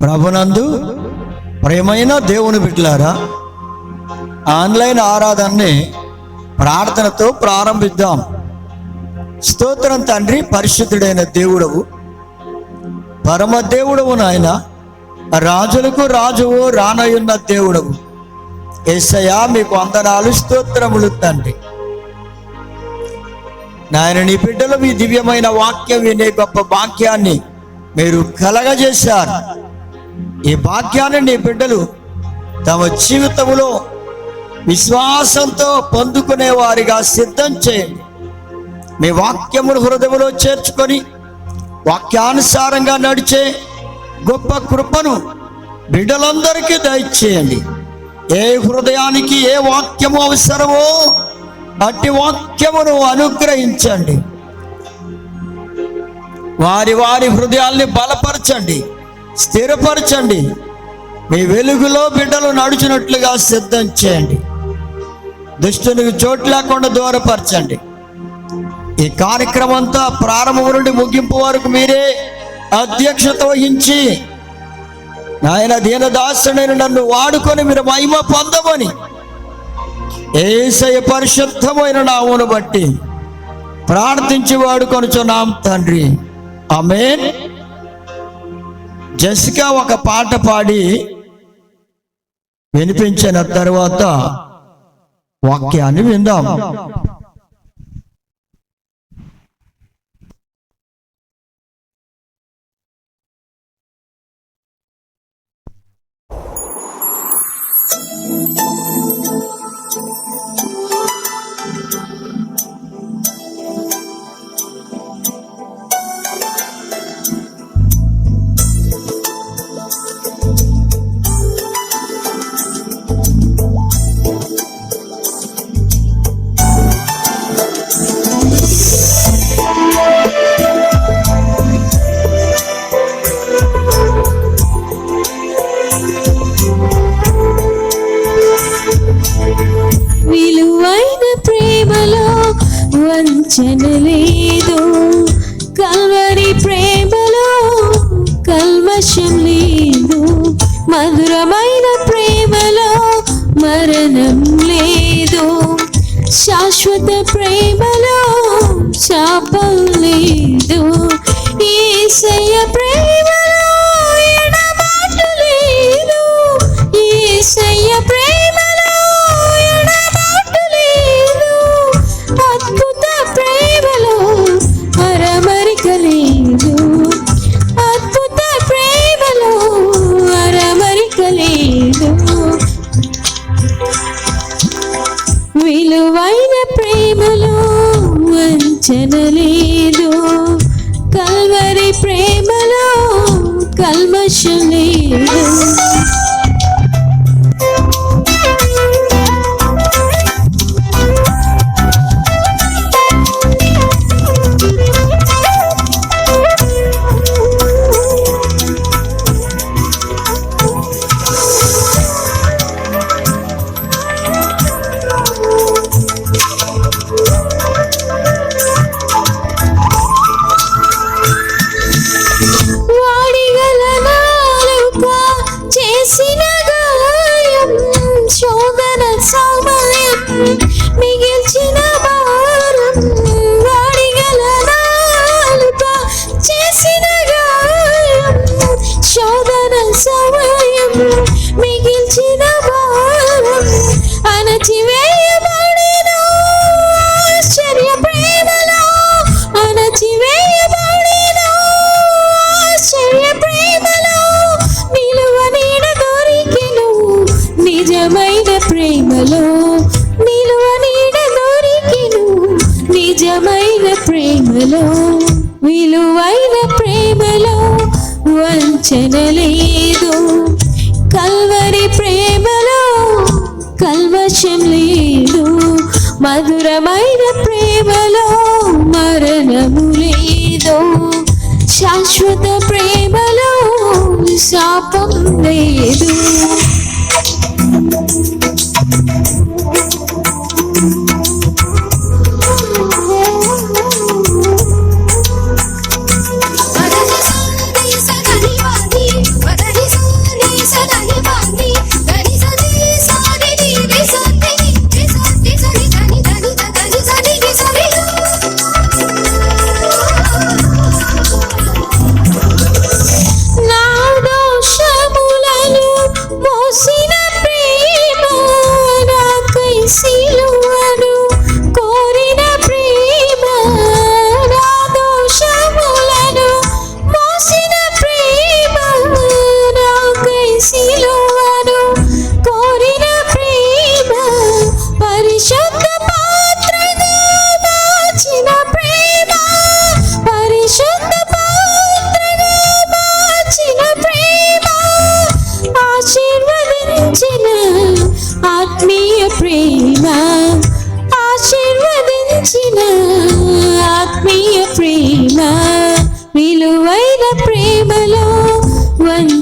ప్రభునందు ప్రియమైన దేవుని బిడ్డలారా, ఆన్లైన్ ఆరాధనని ప్రార్థనతో ప్రారంభిద్దాం. స్తోత్రం తండ్రి, పరిశుద్ధుడైన దేవుడవు, పరమ దేవుడవు నాయన, రాజులకు రాజువు, రానయున్న దేవుడవు యేసయ్యా, మీకు వందనాలు, స్తోత్రములు తండ్రి. నాయన, నీ బిడ్డలు మీ దివ్యమైన వాక్యం వినే గొప్ప భాగ్యాన్ని మీరు కలగజేశారు. ఈ భాగ్యాన్ని నీ బిడ్డలు తమ జీవితంలో విశ్వాసంతో పొందుకునే వారిగా సిద్ధం చేయండి. మీ వాక్యమును హృదయంలో చేర్చుకొని వాక్యానుసారంగా నడిచే గొప్ప కృపను బిడ్డలందరికీ దయచేయండి. ఏ హృదయానికి ఏ వాక్యము అవసరమో అట్టి వాక్యమును అనుగ్రహించండి. వారి వారి హృదయాల్ని బలపరచండి, స్థిరపరచండి. మీ వెలుగులో బిడ్డలు నడుచున్నట్లుగా సిద్ధం చేయండి. దుష్టునికి చోటు లేకుండా దూరపరచండి. ఈ కార్యక్రమం అంతా ప్రారంభం నుండి ముగింపు వరకు మీరే అధ్యక్షత వహించి నాయన, దీనదాసుడైన నన్ను వాడుకొని మీరు మహిమ పొందమని యేసయ్య పరిశుద్ధమైన నామమును బట్టి ప్రార్థించి వాడుకొనుచున్నాం తండ్రి, ఆమేన్. జెసికా ఒక పాట పాడి వినిపించిన తర్వాత వాక్యాన్ని విందాం. లేదు, కల్వరి ప్రేమలో కల్మషం లేదు, మధురమైన ప్రేమలో మరణం లేదు, శాశ్వత ప్రేమలో శాపం లేదు, యేసయ్య ప్రేమలో ఎడబాటు లేదు, యేసయ్య ప్రేమలో ఎడబాటు లేదు, అద్భుత ప్రేమలో అరమరిక లేదు, అద్భుత ప్రేమలో అరమరిక లేదు, విలువైన ప్రేమలో వంచన లేదు, కల్వరి ప్రేమలో కల్మషం లేదు. మిగిల్చిన భారం వాడిగల నాలుక చేసిన గాయం, శోధన సమయం మిగిల్చిన భారం అణచివేయబడెను ఆశ్చర్య ప్రేమలో, అణచివేయబడెను ఆశ్చర్య ప్రేమలో, నిలువ నీడ దొరికెను నిజమైన ప్రేమలో, నిలువ నీడ దొరికెను నిజమైన ప్రేమలో, విలువైన ప్రేమలో వంచన లేదు, కల్వరి ప్రేమలో కల్మషం లేదు, మధురమైన ప్రేమలో మరణము లేదు, శాశ్వత ప్రేమలో శాపం లేదు. What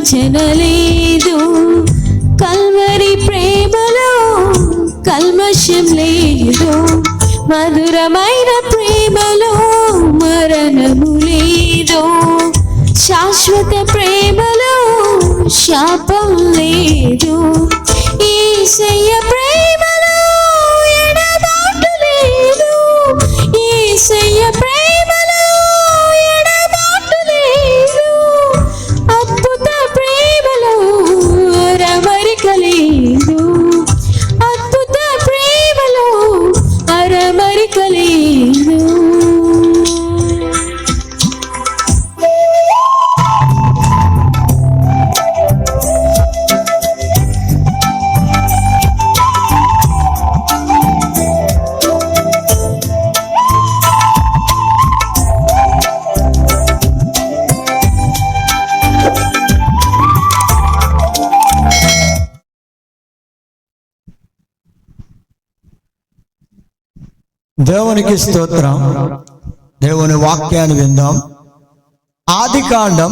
వంచన లేదు, కల్వరి ప్రేమలో కల్మషం లేదు, మధురమైన ప్రేమలో మరణము లేదు, శాశ్వత ప్రేమలో శాపం లేదు, యేసయ్య ప్రేమలో ఎడబాటు లేదు, యేసయ్య ప్రేమలో ఎడబాటు లేదు, అద్భుత ప్రేమలో అరమరిక లేదు, అద్భుత ప్రేమలో అరమరిక లేదు. దేవునికి స్తోత్రం. దేవుని వాక్యాన్ని విందాం. ఆదికాండం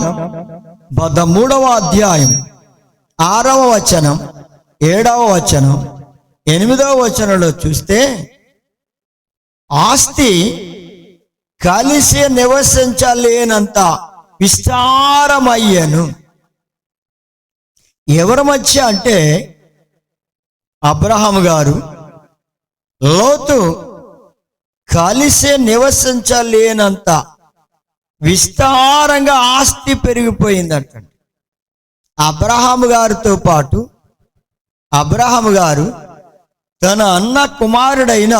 13వ అధ్యాయం 6వ వచనం, 7వ వచనం, 8వ వచనంలో చూస్తే ఆస్తి కలిసి నివసించలేనంత విస్తారమయ్యను. ఎవరి మధ్య అంటే అబ్రహాము గారు, లోతు కలిసి నివసించలేనంత విస్తారంగా ఆస్తి పెరిగిపోయిందంట. అబ్రహాము గారితో పాటు అబ్రహాము గారు తన అన్న కుమారుడైన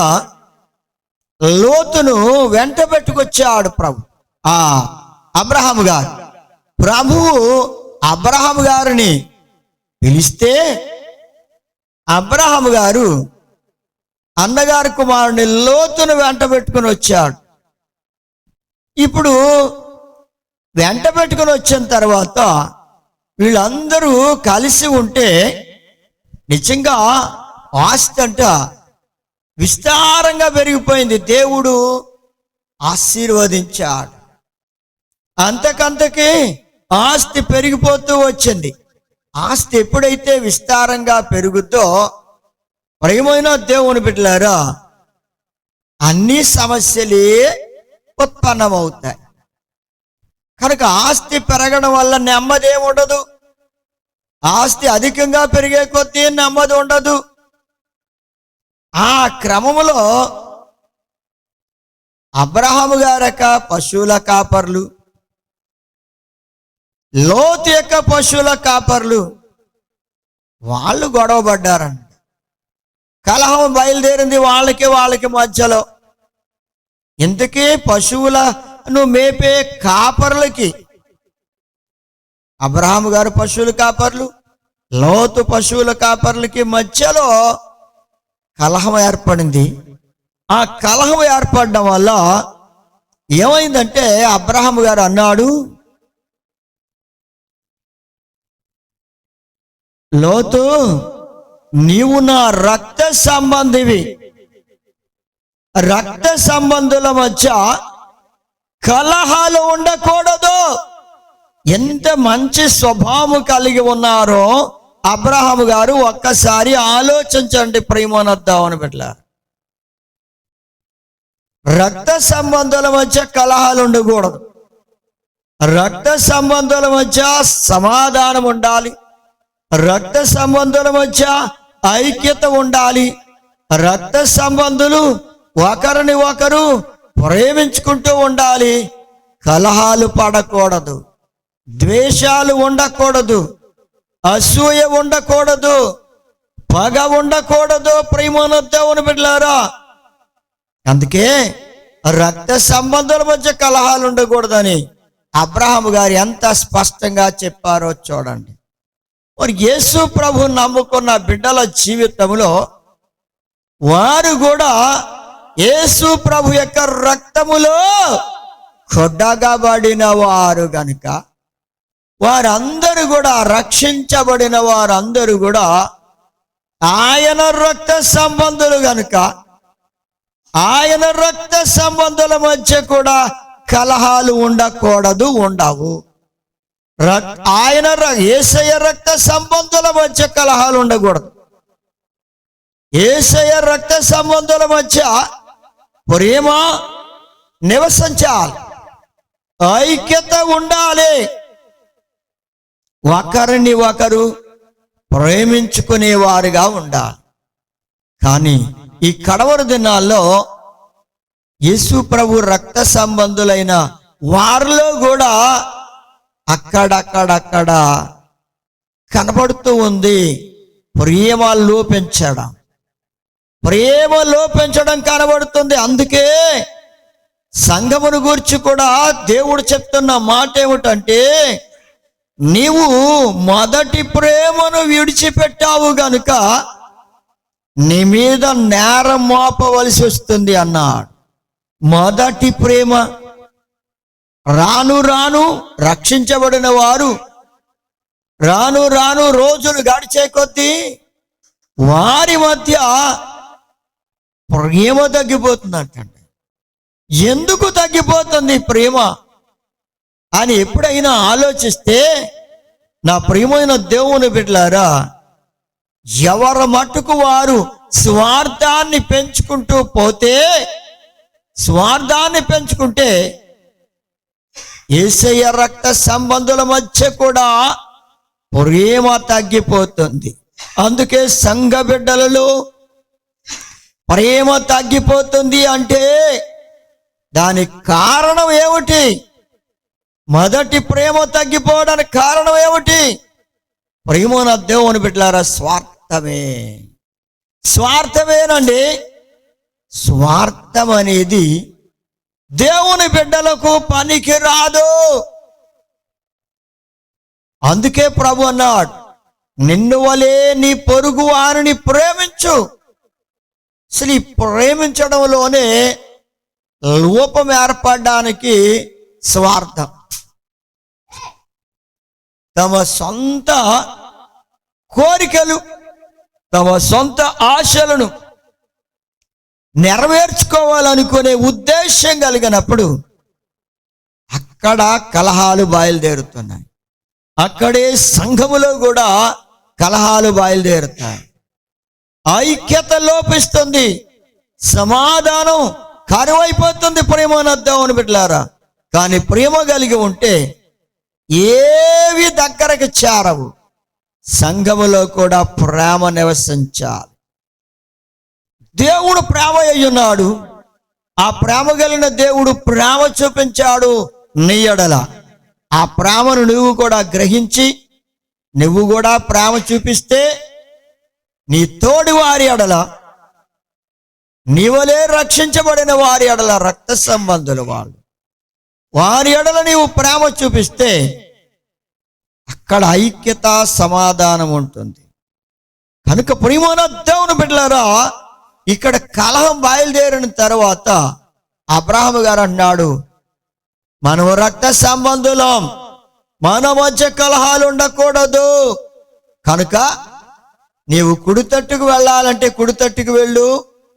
లోతును వెంట పెట్టుకొచ్చాడు ప్రభు. అబ్రహాము గారు ప్రభువు అబ్రహాము గారిని పిలిస్తే అబ్రహాము గారు అన్నగారి కుమారుని లోతును వెంట పెట్టుకుని వచ్చాడు. ఇప్పుడు వెంట పెట్టుకుని వచ్చిన తర్వాత వీళ్ళందరూ కలిసి ఉంటే నిజంగా ఆస్తి అంట విస్తారంగా పెరిగిపోయింది. దేవుడు ఆశీర్వదించాడు. అంతకంతకి ఆస్తి పెరిగిపోతూ వచ్చింది. ఆస్తి ఎప్పుడైతే విస్తారంగా పెరుగుద్దో ప్రియమైన దేవుని బిడ్డలారా, అన్ని సమస్యలే ఉత్పన్నమవుతాయి. కనుక ఆస్తి పెరగడం వల్ల నెమ్మది ఏమి ఉండదు. ఆస్తి అధికంగా పెరిగే కొద్దీ నెమ్మది ఉండదు. ఆ క్రమములో అబ్రహాము గారి యొక్క పశువుల కాపర్లు, లోతు యొక్క పశువుల కాపర్లు వాళ్ళు గొడవ పడ్డారంట. కలహం బయలుదేరింది వాళ్ళకి మధ్యలో. ఇంతకీ పశువులను మేపే కాపర్లకి, అబ్రహాము గారు పశువుల కాపర్లు, లోతు పశువుల కాపర్లకి మధ్యలో కలహం ఏర్పడింది. ఆ కలహం ఏర్పడడం వల్ల ఏమైందంటే అబ్రహాము గారు అన్నాడు, లోతు నీవు నా రక్త సంబంధివి, రక్త సంబంధుల మధ్య కలహాలు ఉండకూడదు. ఎంత మంచి స్వభావం కలిగి ఉన్నారో అబ్రహాము గారు ఒక్కసారి ఆలోచించండి ప్రియమనొద్దామని బిడ్డలారా. రక్త సంబంధాల మధ్య కలహాలు ఉండకూడదు. రక్త సంబంధాల మధ్య సమాధానం ఉండాలి. రక్త సంబంధాల మధ్య ఐక్యత ఉండాలి. రక్త సంబంధులు ఒకరిని ఒకరు ప్రేమించుకుంటూ ఉండాలి. కలహాలు పడకూడదు, ద్వేషాలు ఉండకూడదు, అసూయ ఉండకూడదు, పగ ఉండకూడదు ప్రియమైన దేవుని బిడ్డలారా. అందుకే రక్త సంబంధాల మధ్య కలహాలు ఉండకూడదని అబ్రహాము గారు ఎంత స్పష్టంగా చెప్పారో చూడండి. మరి యేసు ప్రభు నమ్ముకున్న బిడ్డల జీవితంలో వారు కూడా యేసు ప్రభు యొక్క రక్తములో కొట్టగబడిన వారు గనుక వారందరూ కూడా, రక్షించబడిన వారందరూ కూడా ఆయన రక్త సంబంధులు గనుక ఆయన రక్త సంబంధుల మధ్య కూడా కలహాలు ఉండకూడదు, ఉండవు. యేసయ్య రక్త సంబంధుల మధ్య కలహాలు ఉండకూడదు. యేసయ్య రక్త సంబంధుల మధ్య ప్రేమ నివసించాలి, ఐక్యత ఉండాలి, ఒకరిని ఒకరు ప్రేమించుకునేవారుగా ఉండాలి. కానీ ఈ కడవరి దినాల్లో యేసు ప్రభు రక్త సంబంధులైన వారిలో కూడా అక్కడక్కడక్కడ కనబడుతూ ఉంది ప్రేమ లోపించడం కనబడుతుంది. అందుకే సంఘమును గూర్చి కూడా దేవుడు చెప్తున్న మాట ఏమిటంటే, నీవు మొదటి ప్రేమను విడిచిపెట్టావు గనుక నీ మీద నేరం మోపవలసి వస్తుంది అన్నాడు. మొదటి ప్రేమ. రాను రాను రక్షించబడిన వారు రాను రాను రోజులు గడిచే కొద్దీ వారి మధ్య ప్రేమ తగ్గిపోతుందంటండి. ఎందుకు తగ్గిపోతుంది ప్రేమ అని ఎప్పుడైనా ఆలోచిస్తే, నా ప్రియమైన దేవుని బిడ్డలారా, ఎవరి మట్టుకు వారు స్వార్థాన్ని పెంచుకుంటే యేసయ్య రక్త సంబంధుల మధ్య కూడా ప్రేమ తగ్గిపోతుంది. అందుకే సంఘ బిడ్డలలో ప్రేమ తగ్గిపోతుంది అంటే దానికి కారణం ఏమిటి? మొదటి ప్రేమ తగ్గిపోవడానికి కారణం ఏమిటి? ప్రేమ నా దేవుని బిడ్డలారా, స్వార్థమేనండి. స్వార్థం అనేది దేవుని బిడ్డలకు పనికి రాదు. అందుకే ప్రభు అన్నాడు, నిన్ను వలే నీ పొరుగు వారిని ప్రేమించు. అసలు ఈ ప్రేమించడంలోనే లోపం ఏర్పడడానికి స్వార్థం. తమ సొంత కోరికలు, తమ సొంత ఆశలను నెరవేర్చుకోవాలనుకునే ఉద్దేశం కలిగినప్పుడు అక్కడ కలహాలు బయలుదేరుతున్నాయి. అక్కడే సంఘములో కూడా కలహాలు బయలుదేరుతాయి. ఐక్యత లోపిస్తుంది, సమాధానం కరువైపోతుంది. ప్రేమ నద్దామని బిడ్డలారా, కానీ ప్రేమ కలిగి ఉంటే ఏవి దగ్గరకు చేరవు. సంఘములో కూడా ప్రేమ నివసించాలి. దేవుడు ప్రేమ అయ్యున్నాడు. ఆ ప్రేమ కలిగిన దేవుడు ప్రేమ చూపించాడు నీ ఎడల. ఆ ప్రేమను నువ్వు కూడా గ్రహించి నువ్వు కూడా ప్రేమ చూపిస్తే నీ తోడి వారి ఎడల, నీవలే రక్షించబడిన వారి ఎడల, రక్త సంబంధులు వాళ్ళు, వారి ఎడల నీవు ప్రేమ చూపిస్తే అక్కడ ఐక్యత, సమాధానం ఉంటుంది. కనుక ప్రియమైన దేవుని బిడ్డలారా, ఇక్కడ కలహం బయలుదేరిన తర్వాత అబ్రహాము గారు అన్నాడు, మనం రక్త సంబంధులం, మన మధ్య కలహాలు ఉండకూడదు. కనుక నీవు కుడి తట్టుకు వెళ్ళాలంటే కుడి తట్టుకు వెళ్ళు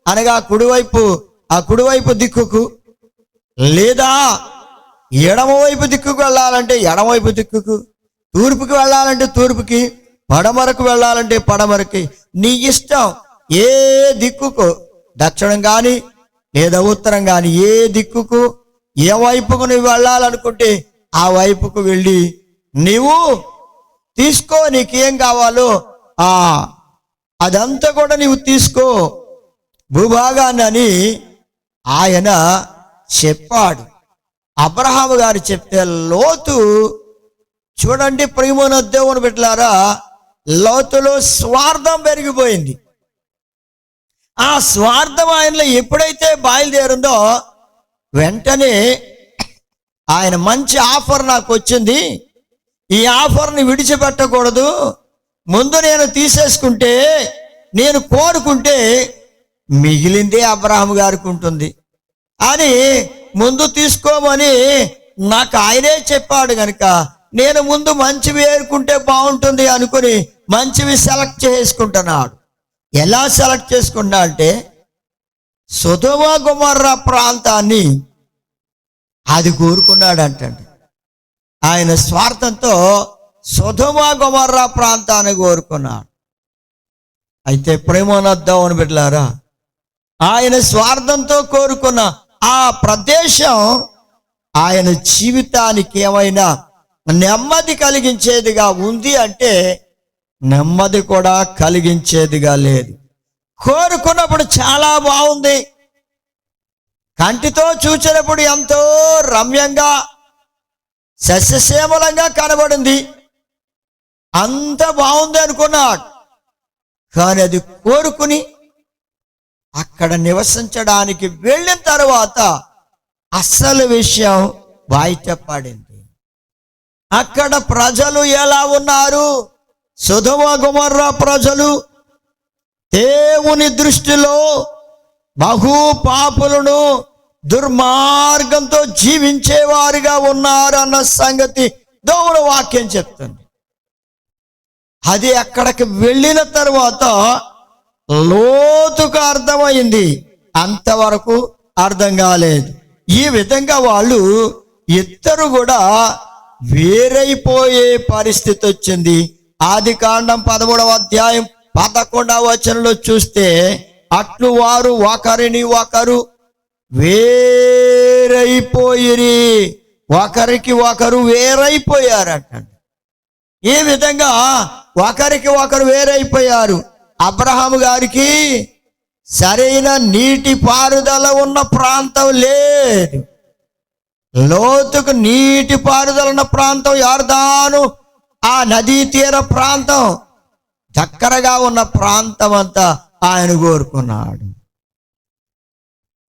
అనగా ఆ కుడివైపు దిక్కుకు, లేదా ఎడమవైపు దిక్కుకు వెళ్ళాలంటే ఎడమవైపు దిక్కుకు, తూర్పుకి వెళ్ళాలంటే తూర్పుకి, పడమరకు వెళ్ళాలంటే పడమరకి, నీ ఇష్టం. ఏ దిక్కుకు, దక్షిణం కానీ లేదా ఉత్తరం కానీ, ఏ దిక్కుకు ఏ వైపుకు నువ్వు వెళ్ళాలనుకుంటే ఆ వైపుకు వెళ్ళి నీవు తీసుకో, నీకేం కావాలో అదంతా కూడా నీవు తీసుకో భూభాగాన్ని అని ఆయన చెప్పాడు. అబ్రహాము గారు చెప్తే లోతు చూడండి, ప్రియమైన దేవుని బిడ్డలారా, లోతులో స్వార్థం పెరిగిపోయింది. ఆ స్వార్థం ఆయనలో ఎప్పుడైతే బయలుదేరిందో వెంటనే ఆయన మంచి ఆఫర్ నాకు వచ్చింది, ఈ ఆఫర్ని విడిచిపెట్టకూడదు, ముందు నేను తీసేసుకుంటే, నేను కోరుకుంటే మిగిలిందే అబ్రహాము గారికి ఉంటుంది అని ముందు తీసుకోమని నాకు ఆయనే చెప్పాడు. కనుక నేను ముందు మంచివి ఏరుకుంటే బాగుంటుంది అనుకుని మంచివి సెలెక్ట్ చేసుకుంటున్నాడు. ఎలా సెలెక్ట్ చేసుకున్నా అంటే సొదొమ గొమొర్రా ప్రాంతాన్ని అది కోరుకున్నాడు అంటండి. ఆయన స్వార్థంతో సొదొమ గొమొర్రా ప్రాంతాన్ని కోరుకున్నాడు. అయితే ప్రేమనద్దామని బిడ్డలారా, ఆయన స్వార్థంతో కోరుకున్న ఆ ప్రదేశం ఆయన జీవితానికి ఏమైనా నెమ్మది కలిగించేదిగా ఉంది అంటే నెమ్మది కూడా కలిగించేదిగా లేదు. కోరుకున్నప్పుడు చాలా బాగుంది, కంటితో చూసినప్పుడు ఎంతో రమ్యంగా సస్యశ్యామలంగా కనబడింది, అంత బాగుంది అనుకున్నాడు. కానీ అది కోరుకుని అక్కడ నివసించడానికి వెళ్ళిన తర్వాత అసలు విషయం బయటపడింది. అక్కడ ప్రజలు ఎలా ఉన్నారు? సొదొమ గొమొర్రా ప్రజలు దేవుని దృష్టిలో బహు పాపులను దుర్మార్గంతో జీవించేవారుగా ఉన్నారు అన్న సంగతి దేవుని వాక్యం చెప్తుంది. అది అక్కడికి వెళ్ళిన తర్వాత లోతుగా అర్థమైంది, అంతవరకు అర్థం కాలేదు. ఈ విధంగా వాళ్ళు ఇద్దరు కూడా వేరైపోయే పరిస్థితి వచ్చింది. ఆదికాండం 13వ అధ్యాయం 11వ వచనంలో చూస్తే, అట్లు వారు ఒకరిని ఒకరు వేరైపోయిరి, ఒకరికి ఒకరు వేరైపోయారట. ఈ విధంగా ఒకరికి ఒకరు వేరైపోయారు. అబ్రహాము గారికి సరైన నీటి పారుదల ఉన్న ప్రాంతం లేదు. లోతుకు నీటి పారుదల ఉన్న ప్రాంతం యోర్దాను, ఆ నదీ తీర ప్రాంతం, చక్కరగా ఉన్న ప్రాంతం అంతా ఆయన కోరుకున్నాడు.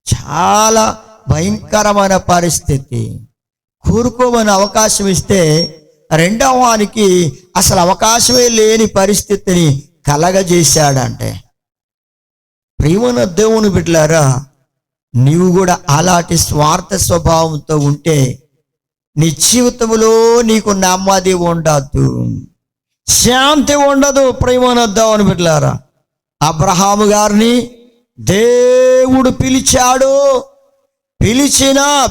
చాలా భయంకరమైన పరిస్థితి. కోరుకోమని అవకాశం ఇస్తే రెండవ వానికి అసలు అవకాశమే లేని పరిస్థితిని కలగజేశాడంటే, ప్రియమైన దేవుని బిడ్డలారా, నీవు కూడా అలాంటి స్వార్థ స్వభావంతో ఉంటే నీ జీవితంలో నీకు నెమ్మది ఉండదు, శాంతి ఉండదు. ప్రియమైన దేవుని బిడ్డలారా, అబ్రహాము గారిని దేవుడు పిలిచాడు.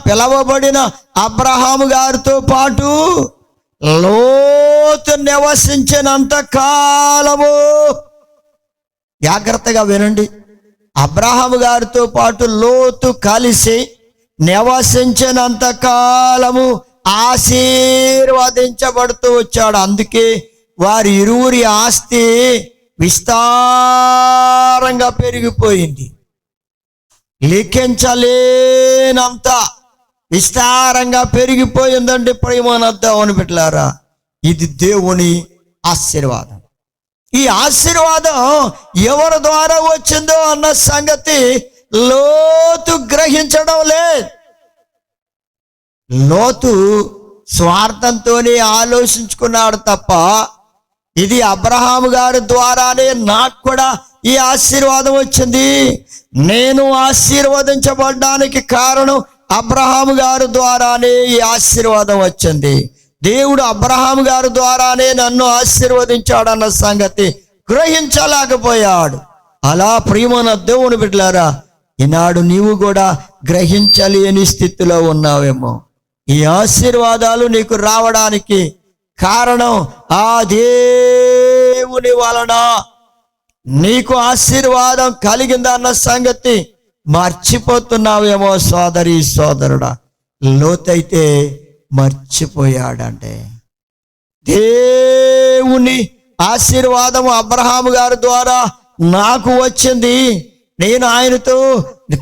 పిలవబడిన అబ్రహాము గారితో పాటు లోతు నివసించినంత కాలము, జాగ్రత్తగా వినండి, అబ్రహాము గారితో పాటు లోతు కలిసి నివసించినంత కాలము ఆశీర్వదించబడుతూ వచ్చాడు. అందుకే వారి ఇరువురి ఆస్తి విస్తారంగా పెరిగిపోయింది. లెక్కించలేనంత విస్తారంగా పెరిగిపోయిందండి. ప్రేమనద్దామని బిడ్డలారా, ఇది దేవుని ఆశీర్వాదం. ఈ ఆశీర్వాదం ఎవరి ద్వారా వచ్చిందో అన్న సంగతి లోతు గ్రహించడం లేదు. లోతు స్వార్థంతోనే ఆలోచించుకున్నాడు తప్ప, ఇది అబ్రహాము గారి ద్వారానే నాకు కూడా ఈ ఆశీర్వాదం వచ్చింది, నేను ఆశీర్వదించబడడానికి కారణం అబ్రహాము గారి ద్వారానే ఈ ఆశీర్వాదం వచ్చింది, దేవుడు అబ్రహాము గారి ద్వారానే నన్ను ఆశీర్వదించాడన్న సంగతి గ్రహించలేకపోయాడు. అలా ప్రియమైన దేవుని బిడ్డలారా, ఈనాడు నీవు కూడా గ్రహించలేని స్థితిలో ఉన్నావేమో. ఈ ఆశీర్వాదాలు నీకు రావడానికి కారణం ఆ దేవుని వలన నీకు ఆశీర్వాదం కలిగిందన్న సంగతి మర్చిపోతున్నావేమో సోదరి సోదరుడా. లోతైతే మర్చిపోయాడంటే, దేవుని ఆశీర్వాదం అబ్రహాము గారి ద్వారా నాకు వచ్చింది, నేను ఆయనతో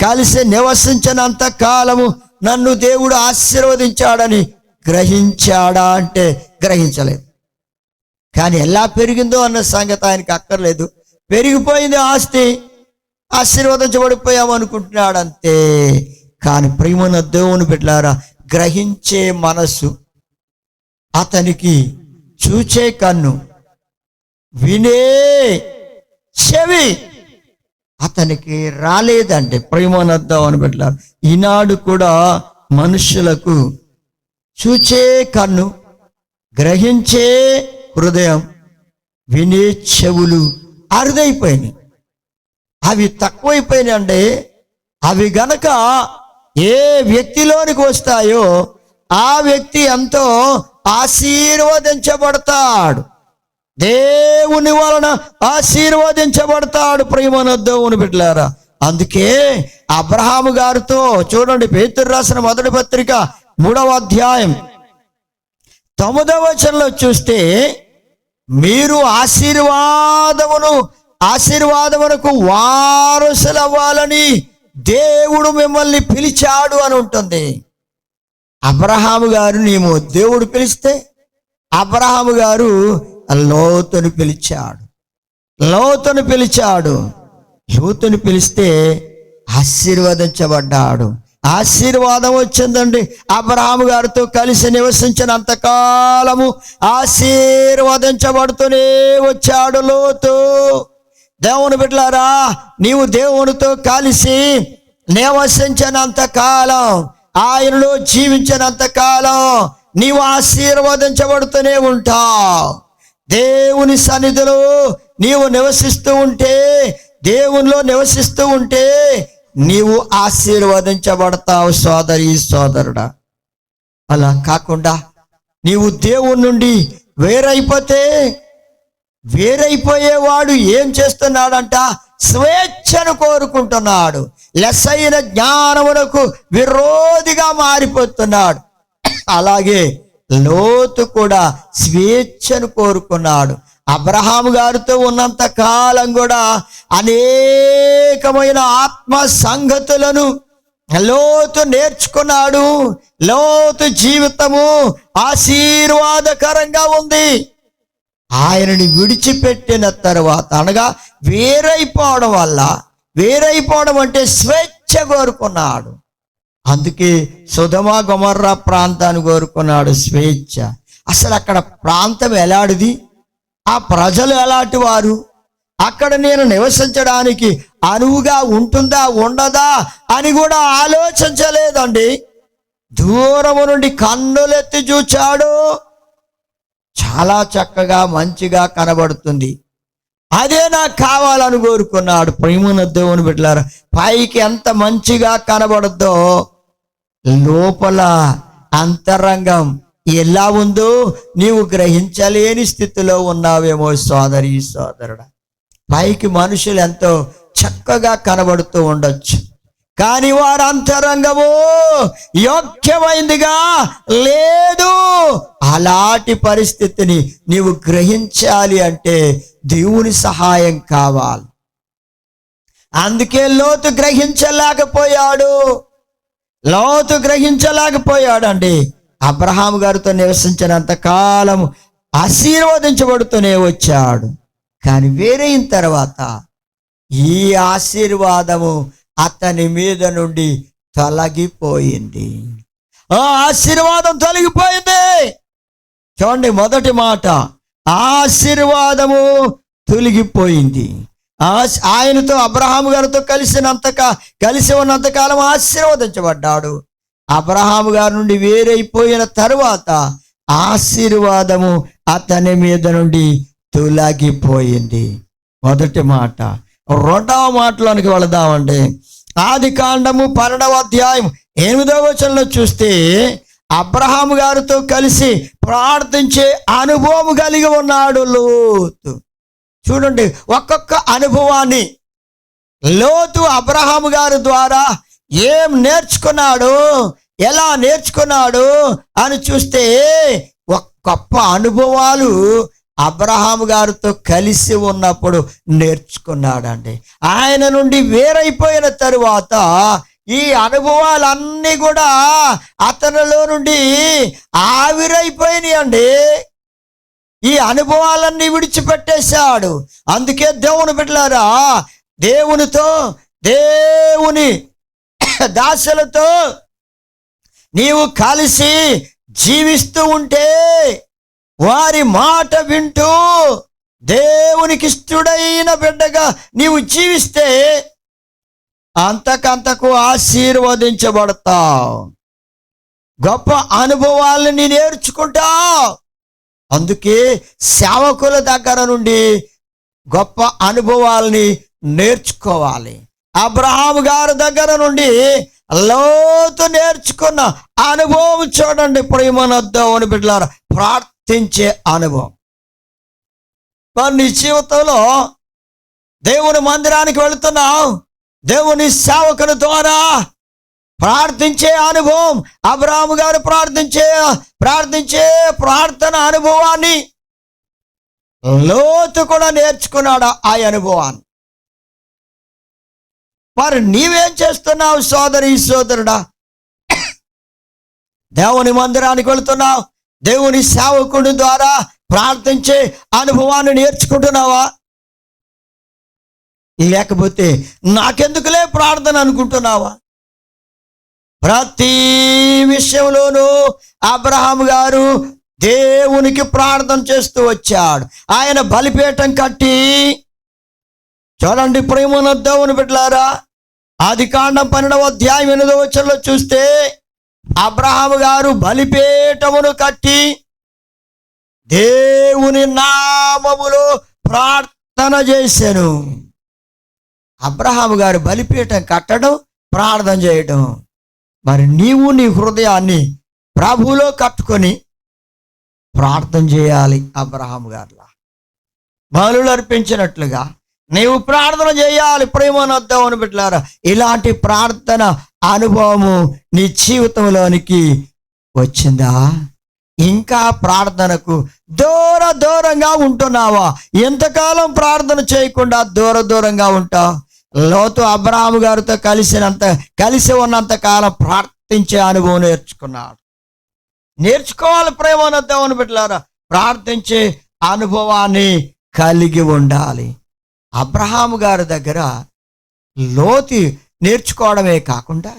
కలిసి నివసించినంత కాలము నన్ను దేవుడు ఆశీర్వదించాడని గ్రహించాడా అంటే గ్రహించలేదు. కానీ ఎలా పెరిగిందో అన్న సంగతి ఆయనకి అక్కర్లేదు. పెరిగిపోయింది ఆస్తి, ఆశీర్వదించబడిపోయాము అనుకుంటున్నాడు అంతే. కానీ ప్రియమైన దేవుని బిడ్డలారా, గ్రహించే మనసు అతనికి, చూచే కన్ను, వినే చెవి అతనికి రాలేదండి. ప్రియమైన దేవుని బిడ్డలారా, ఈనాడు కూడా మనుషులకు చూచే కన్ను, గ్రహించే హృదయం, వినే చెవులు అరుదైపోయినాయి. అవి తక్కువైపోయినాయి అంటే, అవి గనక ఏ వ్యక్తిలోనికి వస్తాయో ఆ వ్యక్తి ఎంతో ఆశీర్వదించబడతాడు. దేవుని వలన ఆశీర్వదించబడతాడు. ప్రియమైన దేవుని బిడ్డలారా, అందుకే అబ్రహాము గారితో చూడండి, పేతురు రాసిన మొదటి పత్రిక 3వ అధ్యాయం 9వ వచనంలో చూస్తే, మీరు ఆశీర్వాదమునకు వారసులవ్వాలని దేవుడు మిమ్మల్ని పిలిచాడు అని ఉంటుంది. అబ్రహాము గారు నీవు దేవుడు పిలిస్తే, అబ్రహాము గారు లోతును పిలిచాడు. లోతును పిలిస్తే ఆశీర్వదించబడ్డాడు. ఆశీర్వాదం వచ్చిందండి. అబ్రహాము గారితో కలిసి నివసించినంత కాలము ఆశీర్వదించబడుతూనే వచ్చాడు లోతు. దేవుని బిడ్డలారా, నీవు దేవునితో కలిసి నివసించినంత కాలం, ఆయనలో జీవించినంత కాలం నీవు ఆశీర్వదించబడుతూనే ఉంటావు. దేవుని సన్నిధిలో నీవు నివసిస్తూ ఉంటే, దేవునిలో నివసిస్తూ ఉంటే నీవు ఆశీర్వదించబడతావు సోదరి సోదరుడా. అలా కాకుండా నీవు దేవుని నుండి వేరైపోయేవాడు ఏం చేస్తున్నాడంట? స్వేచ్ఛను కోరుకుంటున్నాడు. లెస్సైన జ్ఞానమునకు విరోధిగా మారిపోతున్నాడు. అలాగే లోతు కూడా స్వేచ్ఛను కోరుకున్నాడు. అబ్రహాము గారితో ఉన్నంత కాలం కూడా అనేకమైన ఆత్మ సంగతులను లోతు నేర్చుకున్నాడు. లోతు జీవితము ఆశీర్వాదకరంగా ఉంది. ఆయనని విడిచిపెట్టిన తర్వాత, అనగా వేరైపోవడం అంటే స్వేచ్ఛ కోరుకున్నాడు. అందుకే సొదొమ గొమొర్రా ప్రాంతాన్ని కోరుకున్నాడు, స్వేచ్ఛ. అసలు అక్కడ ప్రాంతం ఎలాంటిది, ఆ ప్రజలు ఎలాంటి వారు, అక్కడ నేను నివసించడానికి అనువుగా ఉంటుందా ఉండదా అని కూడా ఆలోచించలేదండి. దూరము నుండి కన్నులెత్తి చూచాడు. చాలా చక్కగా మంచిగా కనబడుతుంది, అదే నాకు కావాలని కోరుకున్నాడు. ప్రియమైన దేవుని బిడ్డలారా, పైకి ఎంత మంచిగా కనబడద్దో లోపల అంతరంగం ఎలా ఉందో నీవు గ్రహించలేని స్థితిలో ఉన్నావేమో సోదరి సోదరుడా. పైకి మనుషులు ఎంతో చక్కగా కనబడుతూ ఉండొచ్చు, కానీ వారి అంతరంగము యోగ్యమైందిగా లేదు. అలాంటి పరిస్థితిని నీవు గ్రహించాలి అంటే దేవుని సహాయం కావాలి. అందుకే లోతు గ్రహించలేకపోయాడండి. అబ్రహాము గారితో నివసించినంత కాలం ఆశీర్వదించబడుతూనే వచ్చాడు. కానీ వేరైన తర్వాత ఈ ఆశీర్వాదము అతని మీద నుండి తొలగిపోయింది. ఆ ఆశీర్వాదం తొలగిపోయింది. చూడండి, మొదటి మాట, ఆశీర్వాదము తొలగిపోయింది. ఆయనతో అబ్రహాము గారితో కలిసి ఉన్నంతకాలం ఆశీర్వదించబడ్డాడు. అబ్రహాము గారి నుండి వేరైపోయిన తరువాత ఆశీర్వాదము అతని మీద నుండి తొలగిపోయింది. మొదటి మాట. రెండవ మాటలోనికి వెళదామండి. ఆదికాండము 12వ అధ్యాయం 8వ వచనంలో చూస్తే, అబ్రహాము గారితో కలిసి ప్రార్థించే అనుభవం కలిగి ఉన్నాడు లోతు. చూడండి, ఒక్కొక్క అనుభవాన్ని లోతు అబ్రహాము గారి ద్వారా ఏం నేర్చుకున్నాడు, ఎలా నేర్చుకున్నాడు అని చూస్తే గొప్ప అనుభవాలు అబ్రహాము గారితో కలిసి ఉన్నప్పుడు నేర్చుకున్నాడండి. ఆయన నుండి వేరైపోయిన తరువాత ఈ అనుభవాలన్నీ కూడా అతనిలో నుండి ఆవిరైపోయినాయి అండి. ఈ అనుభవాలన్నీ విడిచిపెట్టేశాడు. అందుకే దేవుని బిడ్డలారా, దేవుని దాసులతో నీవు కలిసి జీవిస్తూ ఉంటే, వారి మాట వింటూ దేవునికి ఇష్టడైన బిడ్డగా నీవు జీవిస్తే అంతకంతకు ఆశీర్వదించబడతావు. గొప్ప అనుభవాలని నేర్చుకుంటావు. అందుకే సేవకుల దగ్గర నుండి గొప్ప అనుభవాలని నేర్చుకోవాలి. అబ్రహాము గారి దగ్గర నుండి లోతు నేర్చుకున్న అనుభవం చూడండి. ప్రియమైన దేవుని బిడ్డలారా, ప్రార్థించే అనుభవం. మరి నీ జీవితంలో దేవుని మందిరానికి వెళుతున్నావు, దేవుని సేవకుని ద్వారా ప్రార్థించే అనుభవం. అబ్రహాము గారు ప్రార్థించే ప్రార్థన అనుభవాన్ని లోతు కూడా నేర్చుకున్నాడు ఆ అనుభవాన్ని. మరి నీవేం చేస్తున్నావు సోదరుడా? దేవుని మందిరానికి వెళుతున్నావు, దేవుని సేవకుడి ద్వారా ప్రార్థించే అనుభవాన్ని నేర్చుకుంటున్నావా? లేకపోతే నాకెందుకులే ప్రార్థన అనుకుంటున్నావా? ప్రతి విషయంలోనూ అబ్రహాము గారు దేవునికి ప్రార్థన చేస్తూ వచ్చాడు. ఆయన బలిపీఠం కట్టి, చూడండి ప్రేమన దేవుని బిడ్డలారా, ఆదికాండం 12వ అధ్యాయం 8వ వచనంలో చూస్తే అబ్రహాము గారు బలిపీఠమును కట్టి దేవుని నామములో ప్రార్థన చేశాను. అబ్రహాము గారు బలిపీఠం కట్టడం, ప్రార్థన చేయడం. మరి నీవు నీ హృదయాన్ని ప్రభువులో కట్టుకొని ప్రార్థన చేయాలి. అబ్రహాము గారులా బలులు అర్పించినట్లుగా నీవు ప్రార్థన చేయాలి. ప్రేమనొద్దామని బిడ్డలారా, ఇలాంటి ప్రార్థన అనుభవము నీ జీవితంలోనికి వచ్చిందా? ఇంకా ప్రార్థనకు దూరంగా ఉంటున్నావా? ఎంతకాలం ప్రార్థన చేయకుండా దూరంగా ఉంటావు? లోతు అబ్రహాము గారితో కలిసి ఉన్నంత కాలం ప్రార్థించే అనుభవం నేర్చుకోవాలి. ప్రేమనొద్దామని బిడ్డలారా, ప్రార్థించే అనుభవాన్ని కలిగి ఉండాలి. అబ్రహాము గారి దగ్గర లోతు నేర్చుకోవడమే కాకుండా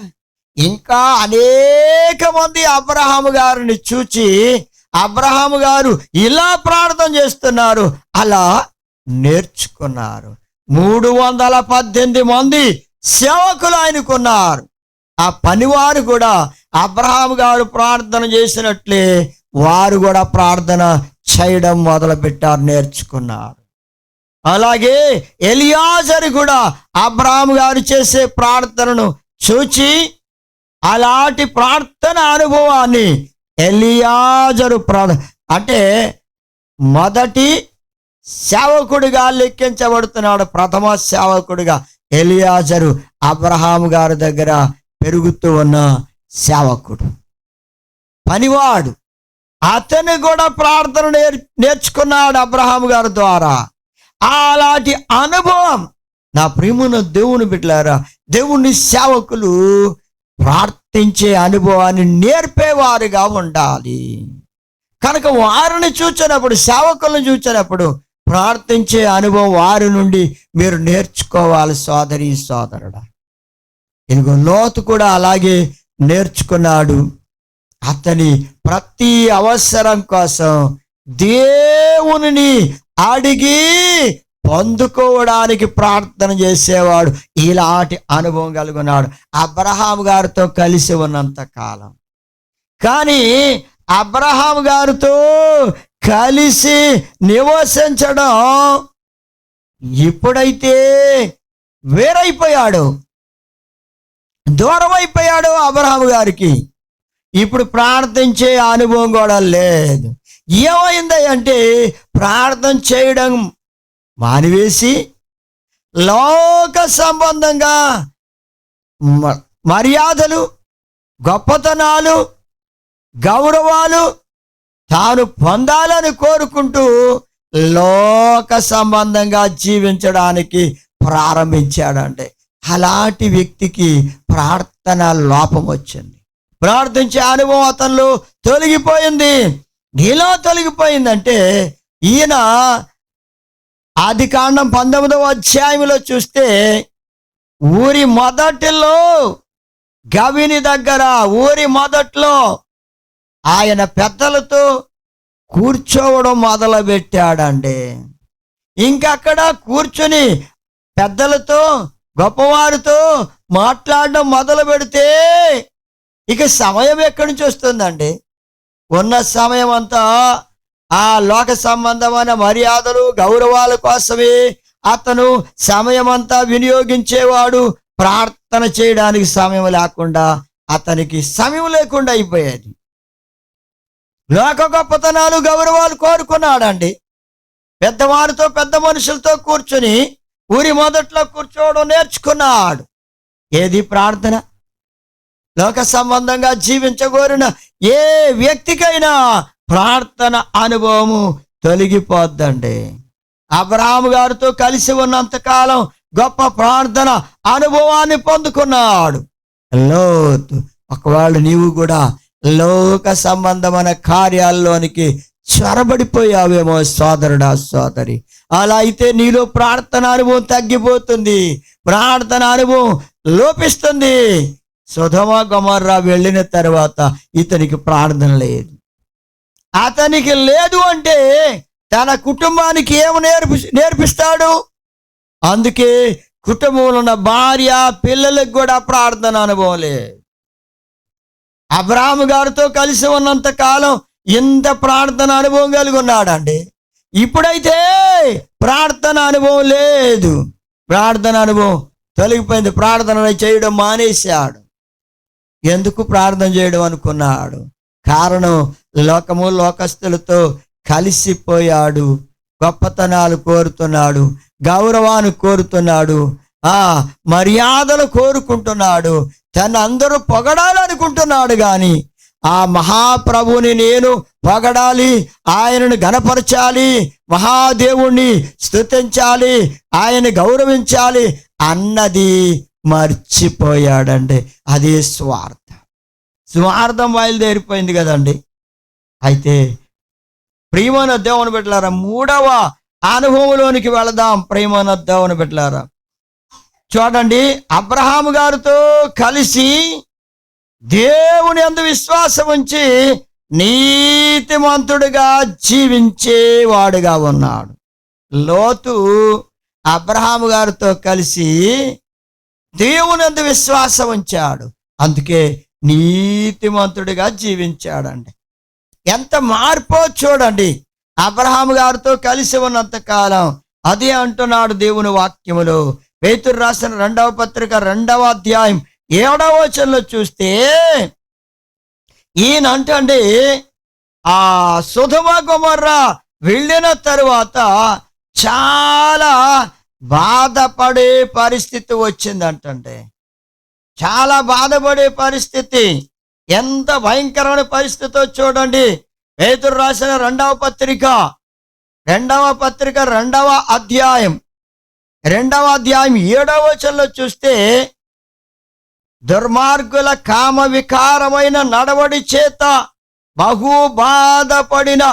ఇంకా అనేక మంది అబ్రహాము గారిని చూచి అబ్రహాము గారు ఇలా ప్రార్థన చేస్తున్నారు, అలా నేర్చుకున్నారు. 318 మంది సేవకులు ఆయనకున్నారు. ఆ పనివారు కూడా అబ్రహాము గారు ప్రార్థన చేసినట్లే వారు కూడా ప్రార్థన చేయడం మొదలుపెట్టారు, నేర్చుకున్నారు. అలాగే ఎలియాజరు కూడా అబ్రహాము గారు చేసే ప్రార్థనను చూచి అలాంటి ప్రార్థన అనుభవాన్ని ఎలియాజరు అంటే మొదటి సేవకుడిగా లెక్కించబడుతున్నాడు. ప్రథమ సేవకుడిగా ఎలియాజరు అబ్రహాము గారి దగ్గర పెరుగుతూ ఉన్న సేవకుడు, పనివాడు. అతను కూడా ప్రార్థన నేర్చుకున్నాడు అబ్రహాము గారి ద్వారా. అలాంటి అనుభవం నా ప్రియమైన దేవుని బిడ్డలారా, దేవుని సేవకులు ప్రార్థించే అనుభవాన్ని నేర్పేవారుగా ఉండాలి. కనుక వారిని చూచినప్పుడు, సేవకులను చూచినప్పుడు ప్రార్థించే అనుభవం వారి నుండి మీరు నేర్చుకోవాలి సోదరుడా. ఇదిగో లోతు కూడా అలాగే నేర్చుకున్నాడు. అతని ప్రతి అవసరం కోసం దేవునిని అడిగి పొందుకోవడానికి ప్రార్థన చేసేవాడు. ఇలాంటి అనుభవం కలిగినాడు అబ్రహాము గారితో కలిసి ఉన్నంత కాలం. కానీ అబ్రహాము గారితో కలిసి నివసించడం ఎప్పుడైతే వేరైపోయాడు, దూరం అయిపోయాడు అబ్రహాము గారికి, ఇప్పుడు ప్రార్థించే అనుభవం కూడా లేదు. ఏమైంది అంటే ప్రార్థన చేయడం మానివేసి లోక సంబంధంగా మర్యాదలు, గొప్పతనాలు, గౌరవాలు తాను పొందాలని కోరుకుంటూ లోక సంబంధంగా జీవించడానికి ప్రారంభించాడంటే అలాంటి వ్యక్తికి ప్రార్థన లోపం వచ్చింది. ప్రార్థించే అనుభవం అతనిలో తొలగిపోయింది. ఎలా తొలగిపోయిందంటే ఈయన ఆదికాండం 19వ అధ్యాయంలో చూస్తే ఊరి మొదటిలో గవిని దగ్గర ఊరి మొదట్లో ఆయన పెద్దలతో కూర్చోవడం మొదలు పెట్టాడండి. ఇంకక్కడ కూర్చుని పెద్దలతో గొప్పవారితో మాట్లాడడం మొదలు పెడితే ఇక సమయం ఎక్కడి నుంచి వస్తుందండి? ఉన్న సమయం అంతా ఆ లోక సంబంధమైన మర్యాదలు, గౌరవాల కోసమే అతను సమయం అంతా వినియోగించేవాడు. ప్రార్థన చేయడానికి సమయం లేకుండా అతనికి సమయం లేకుండా అయిపోయేది. లోక గొప్పతనాలు గౌరవాలు కోరుకున్నాడండి. పెద్దవారితో పెద్ద మనుషులతో కూర్చుని ఊరి మొదట్లో కూర్చోవడం నేర్చుకున్నాడు. ఏది ప్రార్థన? లోక సంబంధంగా జీవించగోరిన ఏ వ్యక్తికైనా ప్రార్థన అనుభవము తొలగిపోద్దండి. అబ్రహాము గారితో కలిసి ఉన్నంతకాలం గొప్ప ప్రార్థన అనుభవాన్ని పొందుకున్నాడు లోతు. ఒకవేళ నీవు కూడా లోక సంబంధమైన కార్యాల్లోనికి చొరబడిపోయావేమో సోదరుడా, సోదరి, అలా అయితే నీలో ప్రార్థన అనుభవం తగ్గిపోతుంది, ప్రార్థన అనుభవం లోపిస్తుంది. సొదొమ గొమొర్రా వెళ్ళిన తర్వాత ఇతనికి ప్రార్థన లేదు. అతనికి లేదు అంటే తన కుటుంబానికి ఏమి నేర్పిస్తాడు? అందుకే కుటుంబంలో ఉన్న భార్య పిల్లలకు కూడా ప్రార్థన అనుభవం లేదు. అబ్రాహాము గారితో కలిసి ఉన్నంత కాలం ఇంత ప్రార్థన అనుభవం కలిగి ఉన్నాడండి. ఇప్పుడైతే ప్రార్థన అనుభవం లేదు, ప్రార్థన అనుభవం తొలగిపోయింది. ప్రార్థన చేయడం మానేశాడు. ఎందుకు ప్రార్థన చేయడం అనుకున్నాడు? కారణం లోకము లోకస్తులతో కలిసిపోయాడు. గొప్పతనాలు కోరుతున్నాడు, గౌరవాన్ని కోరుతున్నాడు, మర్యాదలు కోరుకుంటున్నాడు, తను అందరూ పొగడాలనుకుంటున్నాడు. కానీ ఆ మహాప్రభుని నేను పొగడాలి, ఆయనను గణపరచాలి, మహాదేవుణ్ణి స్తుతించాలి, ఆయన గౌరవించాలి అన్నది మర్చిపోయాడండి. అదే స్వార్థం బయలుదేరిపోయింది కదండి. అయితే ప్రియమైన దేవుని బిడ్డలారా, మూడవ అనుభవంలోనికి వెళదాం. ప్రియమైన దేవుని బిడ్డలారా, చూడండి, అబ్రహాము గారితో కలిసి దేవుని యందు విశ్వాసం ఉంచి నీతిమంతుడిగా జీవించేవాడుగా ఉన్నాడు. లోతు అబ్రహాము గారితో కలిసి దేవుని యందు విశ్వాసం ఉంచాడు, అందుకే నీతిమంతుడిగా జీవించాడండి. ఎంత మార్పో చూడండి. అబ్రహాము గారితో కలిసి ఉన్నంత కాలం అదే అంటున్నాడు దేవుని వాక్యములో. పేతురు రాసిన 2వ పత్రిక 2వ అధ్యాయం 7వ వచనంలో చూస్తే ఈయన అంటండి, ఆ సొదొమ గొమొర్రా వెళ్ళిన తరువాత చాలా బాధపడే పరిస్థితి వచ్చిందంటండి. చాలా బాధపడే పరిస్థితి. ఎంత భయంకరమైన పరిస్థితో చూడండి. పేతురు రాసిన 2వ పత్రిక 2వ అధ్యాయం 7వ వచనంలో చూస్తే, దుర్మార్గుల కామ వికారమైన నడవడి చేత బహు బాధపడిన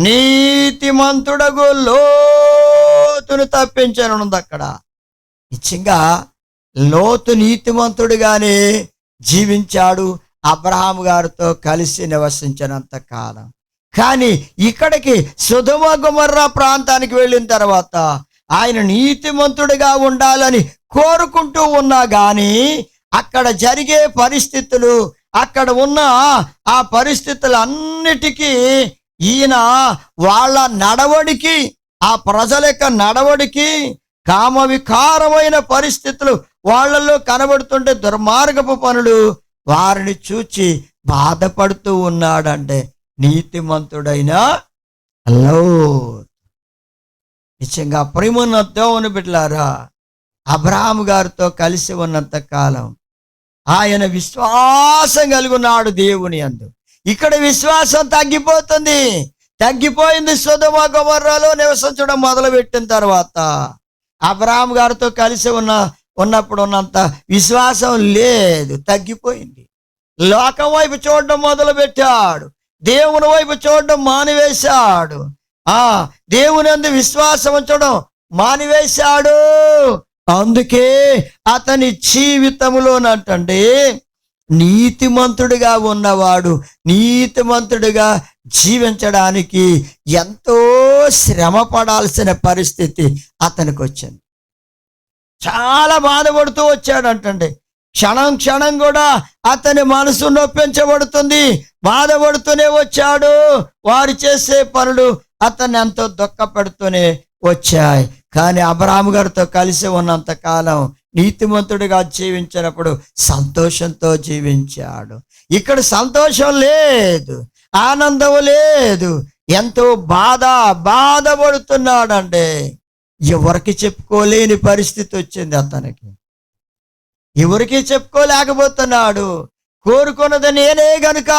నీతిమంతుడగు లోతును తప్పించనుంది. అక్కడ నిజంగా లోతు నీతిమంతుడిగానే జీవించాడు అబ్రహాము గారితో కలిసి నివసించినంత కాలం. కానీ ఇక్కడికి సొదొమ గొమొర్రా ప్రాంతానికి వెళ్ళిన తర్వాత ఆయన నీతిమంతుడిగా ఉండాలని కోరుకుంటూ ఉన్నా కానీ అక్కడ జరిగే పరిస్థితులు, అక్కడ ఉన్న ఆ పరిస్థితులన్నిటికీ ఈయన వాళ్ళ నడవడికి, ఆ ప్రజల యొక్క నడవడికి కామ వికారమైన పరిస్థితులు వాళ్ళల్లో కనబడుతుంటే, దుర్మార్గపు పనులు, వారిని చూచి బాధపడుతూ ఉన్నాడంటే నీతిమంతుడైన లోతు. నిజంగా ప్రియమైన దేవుని బిడ్డలారా, అబ్రహాము గారితో కలిసి ఉన్నంత కాలం ఆయన విశ్వాసం కలిగి ఉన్నాడు దేవుని యందు. ఇక్కడ విశ్వాసం తగ్గిపోయింది. సొదొమ గొమొర్రాలో నివసించడం మొదలుపెట్టిన తర్వాత అబ్రహాము గారితో కలిసి ఉన్నప్పుడు ఉన్నంత విశ్వాసం లేదు, తగ్గిపోయింది. లోకం వైపు చూడడం మొదలుపెట్టాడు, దేవుని వైపు చూడడం మానివేశాడు, దేవుని యందు విశ్వాసం ఉంచడం మానివేశాడు. అందుకే అతని జీవితంలోనంటండి నీతిమంతుడిగా ఉన్నవాడు నీతిమంతుడిగా జీవించడానికి ఎంతో శ్రమ పడాల్సిన పరిస్థితి అతనికి వచ్చింది. చాలా బాధపడుతూ వచ్చాడంటండి. క్షణం కూడా అతని మనసు నొప్పించబడుతుంది, బాధపడుతూనే వచ్చాడు. వారు చేసే పనులు అతన్ని ఎంతో దుఃఖపెడుతూనే వచ్చాయి. కానీ అబ్రహాము గారితో కలిసి ఉన్నంత కాలం నీతిమంతుడిగా జీవించినప్పుడు సంతోషంతో జీవించాడు. ఇక్కడ సంతోషం లేదు, ఆనందం లేదు, ఎంతో బాధపడుతున్నాడండి. ఎవరికి చెప్పుకోలేని పరిస్థితి వచ్చింది అతనికి. ఎవరికి చెప్పుకోలేకపోతున్నాడు. కోరుకున్నది నేనే గనుక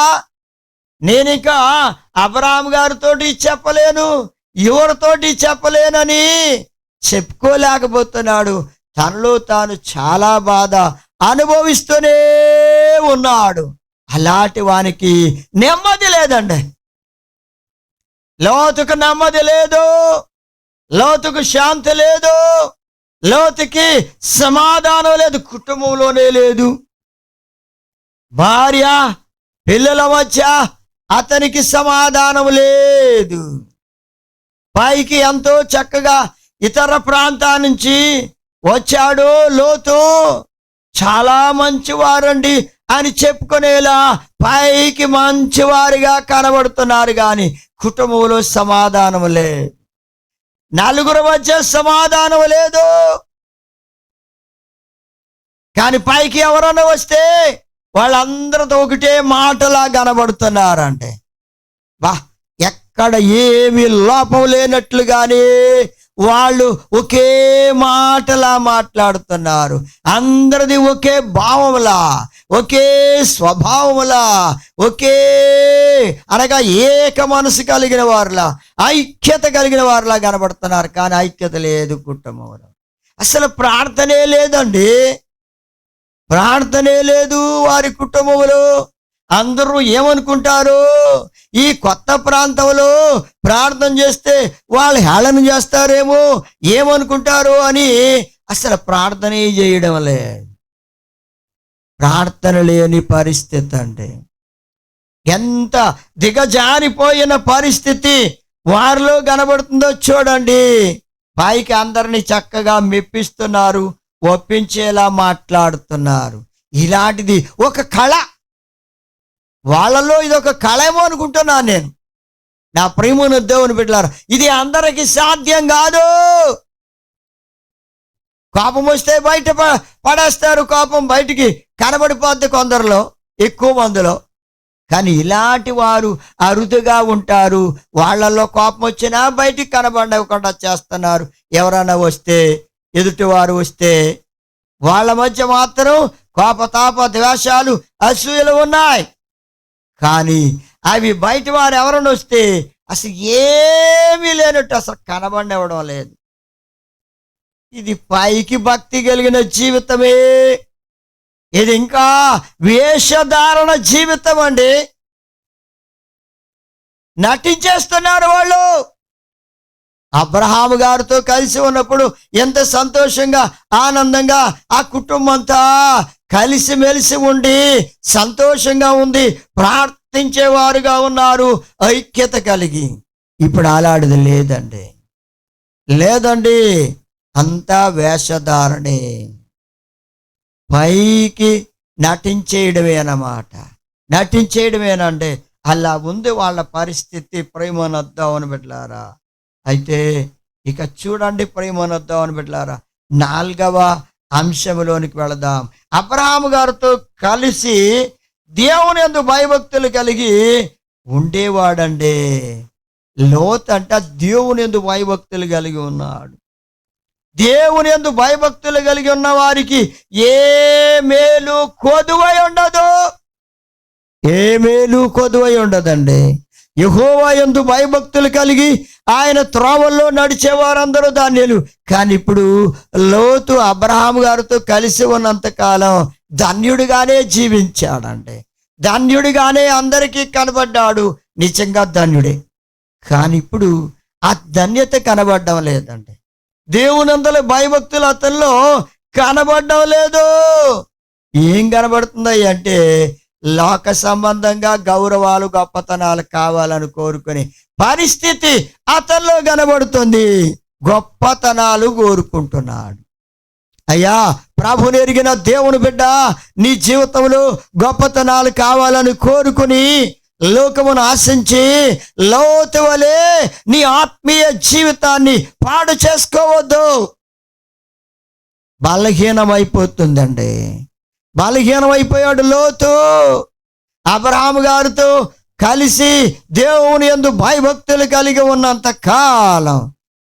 నేనిక అబ్రహాము గారితోటి చెప్పలేను, ఎవరితోటి చెప్పలేనని చెప్పుకోలేకపోతున్నాడు. తనలో తాను చాలా బాధ అనుభవిస్తూనే ఉన్నాడు. అలాంటి వానికి నెమ్మది లేదండి. లోతుకు నెమ్మది లేదు, లోతుకు శాంతి లేదు, లోతుకి సమాధానం లేదు, కుటుంబంలోనే లేదు. భార్య పిల్లల మధ్య అతనికి సమాధానం లేదు. పైకి ఎంతో చక్కగా ఇతర ప్రాంతాల నుంచి వచ్చాడు లోతు, చాలా మంచివారండి అని చెప్పుకునేలా పైకి మంచివారిగా కనబడుతున్నారు, కానీ కుటుంబంలో సమాధానం లేదు, నలుగురు మధ్య సమాధానం లేదు. కానీ పైకి ఎవరన్నా వస్తే వాళ్ళందరితో ఒకటే మాటలా కనబడుతున్నారంటే, వా ఎక్కడ ఏమీ లోపం లేనట్లుగానే వాళ్ళు ఒకే మాటలా మాట్లాడుతున్నారు. అందరిది ఒకే భావంలా, ఒకే స్వభావంలా, ఒకే అనగా ఏక మనసు కలిగిన వారిలా, ఐక్యత కలిగిన వారిలా కనబడుతున్నారు. కానీ ఐక్యత లేదు కుటుంబంలో. అసలు ప్రార్థనే లేదండి, ప్రార్థనే లేదు వారి కుటుంబంలో. అందరూ ఏమనుకుంటారు, ఈ కొత్త ప్రాంతంలో ప్రార్థన చేస్తే వాళ్ళు హేళన చేస్తారేమో, ఏమనుకుంటారు అని అసలు ప్రార్థనే చేయడం లేదు. ప్రార్థన లేని పరిస్థితి అంటే ఎంత దిగజారిపోయిన పరిస్థితి వారిలో కనబడుతుందో చూడండి. పైకి అందరినీ చక్కగా మెప్పిస్తున్నారు, ఒప్పించేలా మాట్లాడుతున్నారు. ఇలాంటిది ఒక కళ, వాళ్ళలో ఇది ఒక కళ ఏమో అనుకుంటున్నాను నేను. నా ప్రియమైన దేవుని బిడ్డలారా, ఇది అందరికీ సాధ్యం కాదు. కోపం వస్తే బయట పడేస్తారు, కోపం బయటికి కనబడిపోద్ది కొందరిలో, ఎక్కువ మందిలో. కానీ ఇలాంటి వారు అరుదుగా ఉంటారు. వాళ్ళల్లో కోపం వచ్చినా బయటికి కనబడకుండా చేస్తున్నారు. ఎవరైనా వస్తే, ఎదుటివారు వస్తే వాళ్ళ మధ్య మాత్రం కోపతాప ద్వేషాలు అసూయలు ఉన్నాయి. కానీ అవి బయట వారు ఎవరైనా వస్తే అసలు ఏమీ లేనట్టు అసలు కనబడివ్వడం లేదు. ఇది పైకి భక్తి కలిగిన జీవితమే. ఇది ఇంకా వేషధారణ జీవితం అండి. నటించేస్తున్నారు వాళ్ళు. అబ్రహాము గారితో కలిసి ఉన్నప్పుడు ఎంత సంతోషంగా ఆనందంగా ఆ కుటుంబం అంతా కలిసిమెలిసి ఉండి సంతోషంగా ఉంది, ప్రార్థించేవారుగా ఉన్నారు, ఐక్యత కలిగి. ఇప్పుడు అలాంటిది లేదండి, లేదండి. అంతా వేషధారణే, పైకి నటించేయడమే అన్నమాట. నటించేయడమేనండి. అలా ఉంది వాళ్ళ పరిస్థితి. ప్రేమనొద్దామని బిడ్డలారా, అయితే ఇక చూడండి ప్రేమనొద్దామని బిడ్డలారా, 4వ అంశంలోనికి వెళదాం. అబ్రహాము గారితో కలిసి దేవుని యందు భయభక్తులు కలిగి ఉండేవాడండి లోతు. అంటే దేవుని యందు భయభక్తులు కలిగి ఉన్నాడు. దేవుని యందు భయభక్తులు కలిగి ఉన్న వారికి ఏ మేలు కొదువై ఉండదు, ఏ మేలు కొదువై ఉండదండి. యెహోవా యందు భయభక్తులు కలిగి ఆయన త్రోవల్లో నడిచేవారందరూ ధన్యులు. కానీ ఇప్పుడు లోతు అబ్రహాము గారితో కలిసి ఉన్నంతకాలం ధన్యుడిగానే జీవించాడండి, ధన్యుడిగానే అందరికీ కనబడ్డాడు. నిజంగా ధన్యుడే. కానీ ఇప్పుడు ఆ ధన్యత కనబడడం లేదండి. దేవునందల భయభక్తులు అతనిలో కనబడడం లేదు. ఏం కనబడుతున్నాయి అంటే లోక సంబంధంగా గౌరవాలు గొప్పతనాలు కావాలని కోరుకునే పరిస్థితి అతనిలో కనబడుతుంది. గొప్పతనాలు కోరుకుంటున్నాడు. అయ్యా, ప్రభుని ఎరిగిన దేవుని బిడ్డ, నీ జీవితంలో గొప్పతనాలు కావాలని కోరుకుని లోకమును ఆశించి లోతు వలె నీ ఆత్మీయ జీవితాన్ని పాడు చేసుకోవద్దు. బలహీనమైపోతుందండి. బలహీనమైపోయాడు లోతు. అబ్రహాము గారితో కలిసి దేవుని యందు భయభక్తులు కలిగి ఉన్నంత కాలం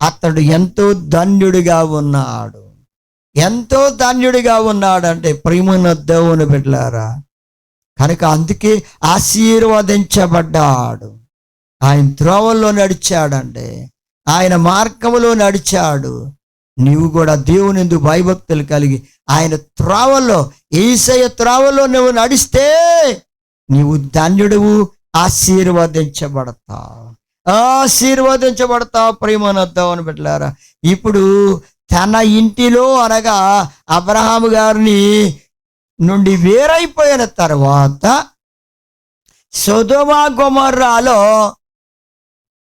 అతడు ఎంతో ధన్యుడిగా ఉన్నాడు. ఎంతో ధన్యుడిగా ఉన్నాడంటే ప్రియమైన దేవుని బిడ్డలారా, కనుక అందుకే ఆశీర్వదించబడ్డాడు. ఆయన త్రోవల్లో నడిచాడండి, ఆయన మార్గములో నడిచాడు. నీవు కూడా దేవుని యందు భయభక్తులు కలిగి ఆయన త్రోవల్లో, యేసయ్య త్రోవల్లో నువ్వు నడిస్తే నీవు ధన్యుడువు, ఆశీర్వదించబడతావు ప్రియమైన దేవుని బిడ్డలారా. ఇప్పుడు తన ఇంటిలో అనగా అబ్రహాము గారిని నుండి వేరైపోయిన తర్వాత సొదొమ గొమొర్రాలో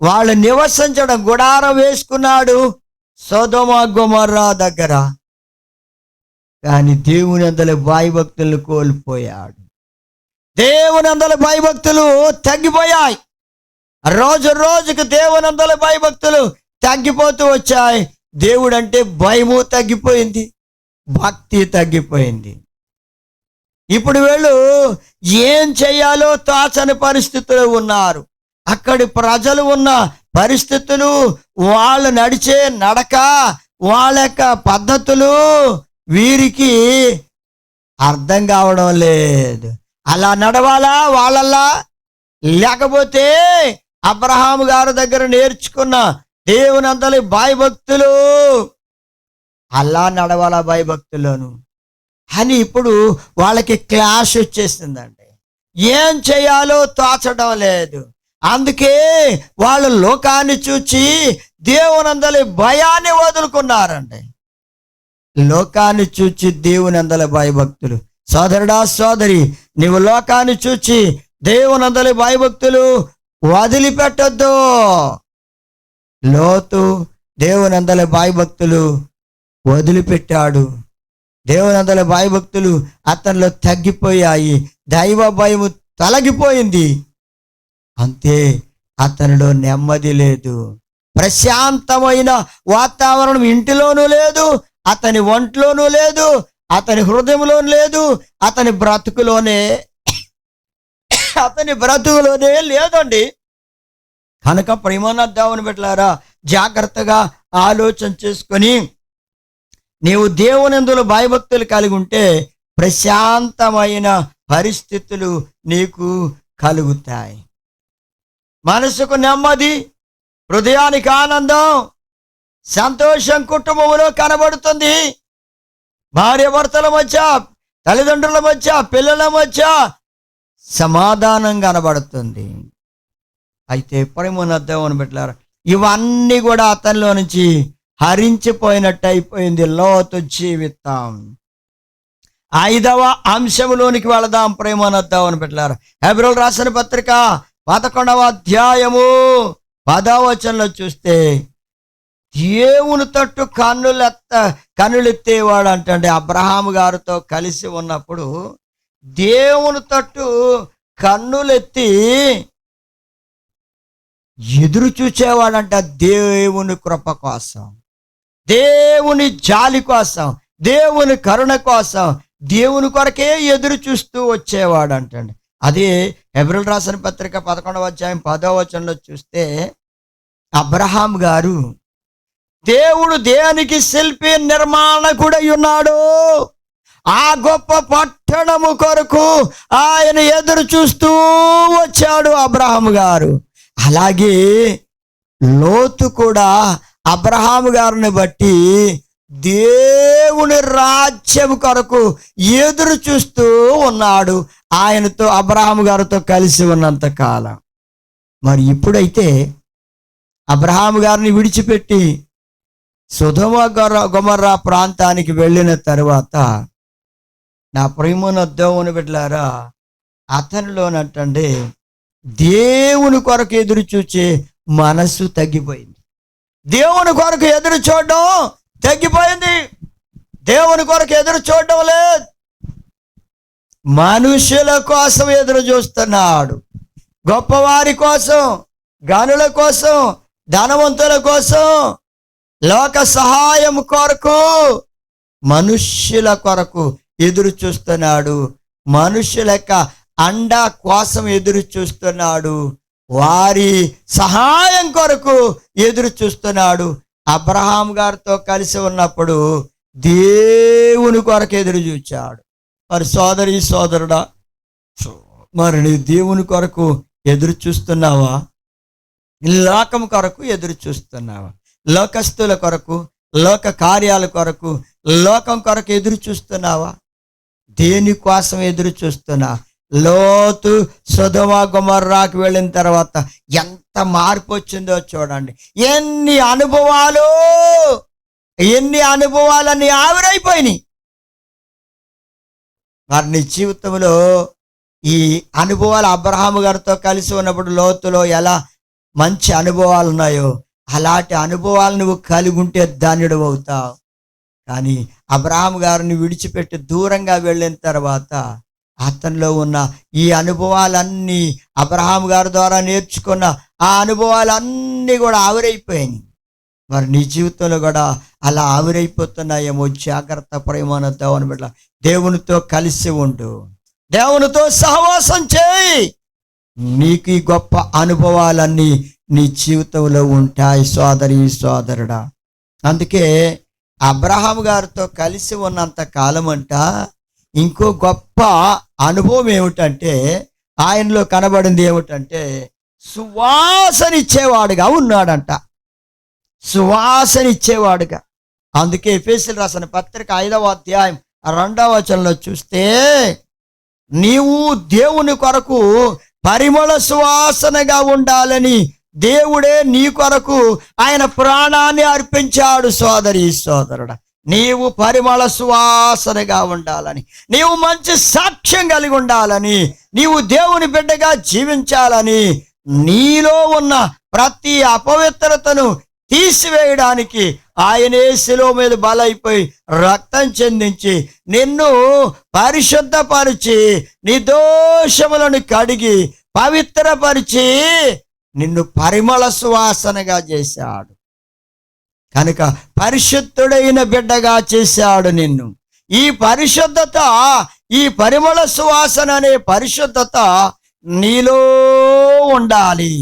వాళ్ళు నివసించడం, గుడారం వేసుకున్నాడు సొదొమ గొమొర్రా దగ్గర. కానీ దేవుని అందరి భయభక్తులను కోల్పోయాడు. దేవుని అందరి భయభక్తులు తగ్గిపోయాయి. రోజు రోజుకు దేవుని అందరి భయభక్తులు తగ్గిపోతూ వచ్చాయి. దేవుడు అంటే భయము తగ్గిపోయింది, భక్తి తగ్గిపోయింది. ఇప్పుడు వీళ్ళు ఏం చేయాలో తోచని పరిస్థితులు ఉన్నారు. అక్కడి ప్రజలు ఉన్న పరిస్థితులు, వాళ్ళు నడిచే నడక, వాళ్ళ యొక్క పద్ధతులు వీరికి అర్థం కావడం లేదు. అలా నడవాలా వాళ్ళల్లా, లేకపోతే అబ్రహాము గారి దగ్గర నేర్చుకున్న దేవుని అందరి భయభక్తులు అలా నడవాలా భయభక్తులను అని ఇప్పుడు వాళ్ళకి క్లాష్ వచ్చేసిందండి. ఏం చేయాలో తోచడం లేదు. అందుకే వాళ్ళు లోకాన్ని చూచి దేవుని అందరి భయాన్ని వదులుకున్నారండి. లోకాన్ని చూచి దేవుని అందరి భయభక్తులు. సోదరుడా సోదరి, నీవు లోకాన్ని చూచి దేవుని అందరి భయభక్తులు వదిలిపెట్టొద్దు. లోతు దేవుని అందరి భయభక్తులు వదిలిపెట్టాడు. దేవుని అందరి భయభక్తులు అతనిలో తగ్గిపోయాయి. దైవ భయము తొలగిపోయింది. అంతే, అతనిలో నెమ్మది లేదు. ప్రశాంతమైన వాతావరణం ఇంటిలోనూ లేదు, అతని ఒంట్లోనూ లేదు, అతని హృదయంలోనూ లేదు, అతని బ్రతుకులోనే లేదండి. కనుక ప్రియమైన దేవుని బిడ్డలారా, జాగ్రత్తగా ఆలోచన చేసుకొని నీవు దేవుని యందు భయభక్తులు కలిగి ఉంటే ప్రశాంతమైన పరిస్థితులు నీకు కలుగుతాయి. మనసుకు నెమ్మది, హృదయానికి ఆనందం, సంతోషం కుటుంబంలో కనబడుతుంది. భార్య భర్తల మధ్య, తల్లిదండ్రుల మధ్య, పిల్లల మధ్య సమాధానం కనబడుతుంది. అయితే ప్రియమైన దేవుని బిడ్డలారా, ఇవన్నీ కూడా అతనిలో నుంచి హరించిపోయినట్టు అయిపోయింది లోతు జీవితం. 5వ అంశంలోనికి వెళదాం ప్రియమైన దేవుని బిడ్డలారా. హెబ్రోలు రాసిన పత్రిక 11వ అధ్యాయము 10వ వచనంలో చూస్తే దేవుని తట్టు కన్నులెత్తేవాడు అంటే అబ్రహాము గారితో కలిసి ఉన్నప్పుడు దేవుని తట్టు కన్నులెత్తి ఎదురు చూచేవాడంట. దేవుని కృప కోసం, దేవుని జాలి కోసం, దేవుని కరుణ కోసం, దేవుని కొరకే ఎదురు చూస్తూ వచ్చేవాడంటండి. అదే హెబ్రోలు రాసిన పత్రిక 11వ అధ్యాయం 10వ వచనంలో చూస్తే అబ్రహాం గారు దేవుడు దేనికి శిల్పి నిర్మాణకుడై ఉన్నాడు, ఆ గొప్ప పట్టణము కొరకు ఆయన ఎదురు చూస్తూ వచ్చాడు అబ్రహాం గారు. అలాగే లోతు కూడా అబ్రహాము గారిని బట్టి దేవుని రాజ్యం కొరకు ఎదురు చూస్తూ ఉన్నాడు, ఆయనతో అబ్రహాము గారితో కలిసి ఉన్నంత కాలం. మరి ఇప్పుడైతే అబ్రహాము గారిని విడిచిపెట్టి సొదొమ గొమొర్రా ప్రాంతానికి వెళ్ళిన తర్వాత నా ప్రియమైన దేవుని బిడ్డలారా, అతనిలోనంటండి దేవుని కొరకు ఎదురు చూచే మనసు తగ్గిపోయింది. దేవుని కొరకు ఎదురు చూడడం తగ్గిపోయింది. దేవుని కొరకు ఎదురు చూడడం లేదు, మనుషుల కోసం ఎదురు చూస్తున్నాడు. గొప్పవారి కోసం, గనుల కోసం, ధనవంతుల కోసం, లోక సహాయం కొరకు, మనుష్యుల కొరకు ఎదురు చూస్తున్నాడు. మనుష్యుల యొక్క అండ కోసం ఎదురు చూస్తున్నాడు, వారి సహాయం కొరకు ఎదురు చూస్తున్నాడు. అబ్రహాం గారితో కలిసి ఉన్నప్పుడు దేవుని కొరకు ఎదురు చూచాడు. మరి సోదరి సోదరుడా, మరి నీ దేవుని కొరకు ఎదురు చూస్తున్నావా? లోకం కొరకు ఎదురు చూస్తున్నావా? లోకస్తుల కొరకు, లోక కార్యాల కొరకు, లోకం కొరకు ఎదురు చూస్తున్నావా? దేనికోసం ఎదురు చూస్తున్నా? లోతు సొదొమ గొమొర్రాకు వెళ్ళిన తర్వాత ఎంత మార్పు వచ్చిందో చూడండి. ఎన్ని అనుభవాలన్నీ ఆవిరైపోయినాయి. మరి నీ జీవితంలో ఈ అనుభవాలు అబ్రహాము గారితో కలిసి ఉన్నప్పుడు లోతులో ఎలా మంచి అనుభవాలు ఉన్నాయో అలాంటి అనుభవాలు నువ్వు కలిగి ఉంటే ధన్యుడు అవుతావు. కానీ అబ్రహాము గారిని విడిచిపెట్టి దూరంగా వెళ్ళిన తర్వాత అతనిలో ఉన్న ఈ అనుభవాలన్నీ, అబ్రహాము గారి ద్వారా నేర్చుకున్న ఆ అనుభవాలన్నీ కూడా ఆవిరైపోయాయి. మరి నీ జీవితంలో కూడా అలా ఆవిరైపోతున్నాయేమో. జాగ్రత్త ప్రేమను దేవుని బిడ్డ, దేవునితో కలిసి ఉండు, దేవునితో సహవాసం చేయి. నీకు ఈ గొప్ప అనుభవాలన్నీ నీ జీవితంలో ఉంటాయి సోదరి సోదరుడా. అందుకే అబ్రహాం గారితో కలిసి ఉన్నంత కాలం అంట ఇంకో గొప్ప అనుభవం ఏమిటంటే, ఆయనలో కనబడింది ఏమిటంటే సువాసనిచ్చేవాడుగా ఉన్నాడంట. సువాసనిచ్చేవాడుగా. అందుకే ఎఫెసీయులకు రాసిన పత్రిక 5వ అధ్యాయం 2వ వచనంలో చూస్తే, నీవు దేవుని కొరకు పరిమళ సువాసనగా ఉండాలని దేవుడే నీ కొరకు ఆయన ప్రాణాన్ని అర్పించాడు. సోదరి సోదరుడా, నీవు పరిమళ సువాసనగా ఉండాలని, నీవు మంచి సాక్ష్యం కలిగి ఉండాలని, నీవు దేవుని బిడ్డగా జీవించాలని, నీలో ఉన్న ప్రతి అపవిత్రతను తీసివేయడానికి ఆయనే శిలువ మీద బలైపోయి రక్తం చెందించి నిన్ను పరిశుద్ధపరిచి నీ దోషములను కడిగి పవిత్రపరిచి నిన్ను పరిమళ సువాసనగా చేశాడు. కనుక పరిశుద్ధుడైన బిడ్డగా చేశాడు నిన్ను. ఈ పరిశుద్ధత, ఈ పరిమళ సువాసన అనే పరిశుద్ధత నీలో ఉండాలి.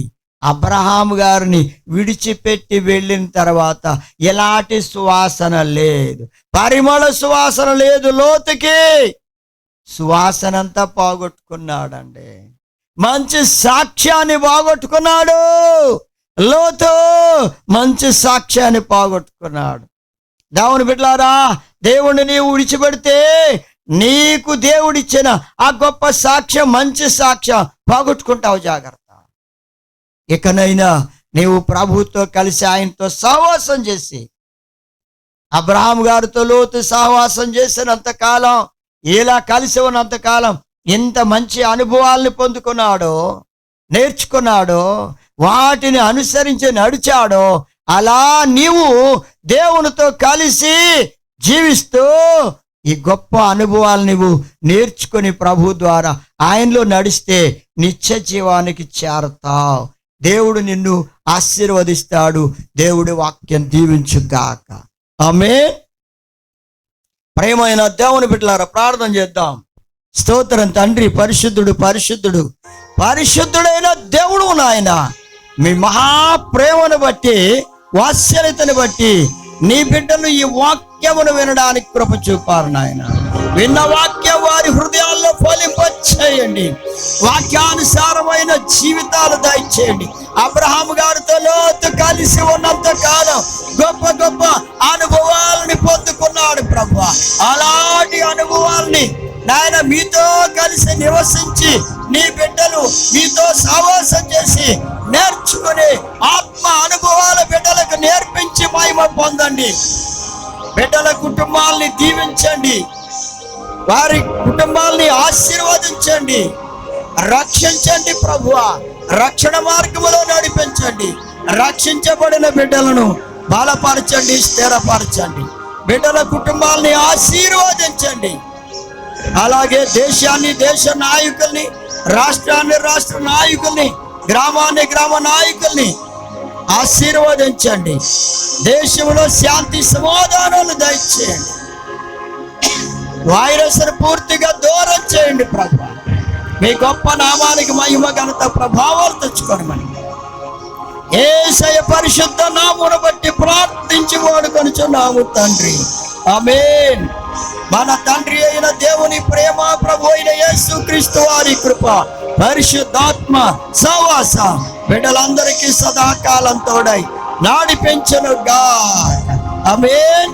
అబ్రహాము గారిని విడిచిపెట్టి వెళ్ళిన తర్వాత ఎలాంటి సువాసన లేదు, పరిమళ సువాసన లేదు. లోతుకి సువాసన అంతా పోగొట్టుకున్నాడండి. మంచి సాక్ష్యాన్ని పోగొట్టుకున్నాడు. లోతు మంచి సాక్ష్యాన్ని పోగొట్టుకున్నాడు. దేవుని బిడ్డలారా, దేవుణ్ణి నీవు విడిచిపెడితే నీకు దేవుడిచ్చిన ఆ గొప్ప సాక్ష్యం, మంచి సాక్ష్యం పోగొట్టుకుంటావు. జాగ్రత్త. ఇకనైనా నీవు ప్రభుతో కలిసి ఆయనతో సహవాసం చేసి, అబ్రహాం గారితో లోతు సహవాసం చేసినంతకాలం, ఇలా కలిసి ఉన్నంతకాలం ఎంత మంచి అనుభవాల్ని పొందుకున్నాడో, నేర్చుకున్నాడో, వాటిని అనుసరించి నడిచాడో, అలా నీవు దేవునితో కలిసి జీవిస్తూ ఈ గొప్ప అనుభవాలు నువ్వు నేర్చుకొని ప్రభు ద్వారా ఆయనలో నడిస్తే నిత్య జీవానికి చేరతావు. దేవుడు నిన్ను ఆశీర్వదిస్తాడు. దేవుడి వాక్యం దీవించుగాక. ఆమేన్. ప్రేమైన దేవుని బిడ్డలారా, ప్రార్థన చేద్దాం. స్తోత్రం తండ్రి, పరిశుద్ధుడు పరిశుద్ధుడు పరిశుద్ధుడైన దేవుడు నాయన, మీ మహాప్రేమను బట్టి, వాత్సల్యతను బట్టి నీ బిడ్డలు ఈ వాక్యమును వినడానికి కృప చూపారు నాయన. విన్న వాక్యం వారి హృదయాల్లో ఫలింపచేయండి. వాక్యానుసారమైన జీవితాలు దయచేయండి. అబ్రహాము గారితో లోతు కలిసి ఉన్నంత కాలం గొప్ప గొప్ప అనుభవాలని పొందుకున్నాడు ప్రభువా. అలాంటి అనుభవాల్ని నాయన మీతో కలిసి నివసించి నీ బిడ్డలు మీతో సహవాసం చేసి నేర్చుకుని ఆత్మ అనుభవాల బిడ్డలకు నేర్పించి మహిమ పొందండి. బిడ్డల కుటుంబాలని దీవించండి, వారి కుటుంబాలని ఆశీర్వదించండి, రక్షించండి ప్రభువా. రక్షణ మార్గములో నడిపించండి. రక్షించబడిన బిడ్డలను బలపరచండి, స్థిరపరచండి. బిడ్డల కుటుంబాలని ఆశీర్వదించండి. అలాగే దేశాన్ని, దేశ నాయకుల్ని, రాష్ట్రాన్ని, రాష్ట్ర నాయకుల్ని, గ్రామాన్ని, గ్రామ నాయకుల్ని ఆశీర్వదించండి. దేశంలో శాంతి సమాధానాలు దయచేయండి. వైరస్ను పూర్తిగా దూరం చేయండి ప్రభువా. మీ గొప్ప నామానికి మహిమ ఘనత ప్రభావాలు తెచ్చుకోనమని యేసయ్య పరిశుద్ధ నామమును బట్టి ప్రార్థించి వాడుకొనుచున్నాము తండ్రి, ఆమేన్. మన తండ్రి అయిన దేవుని ప్రేమ, ప్రభు అయిన యేసుక్రీస్తు వారి కృప, పరిశుద్ధాత్మ సహవాస బిడ్డలందరికీ సదాకాలం తోడై నాడిపించునుగా. ఆమేన్.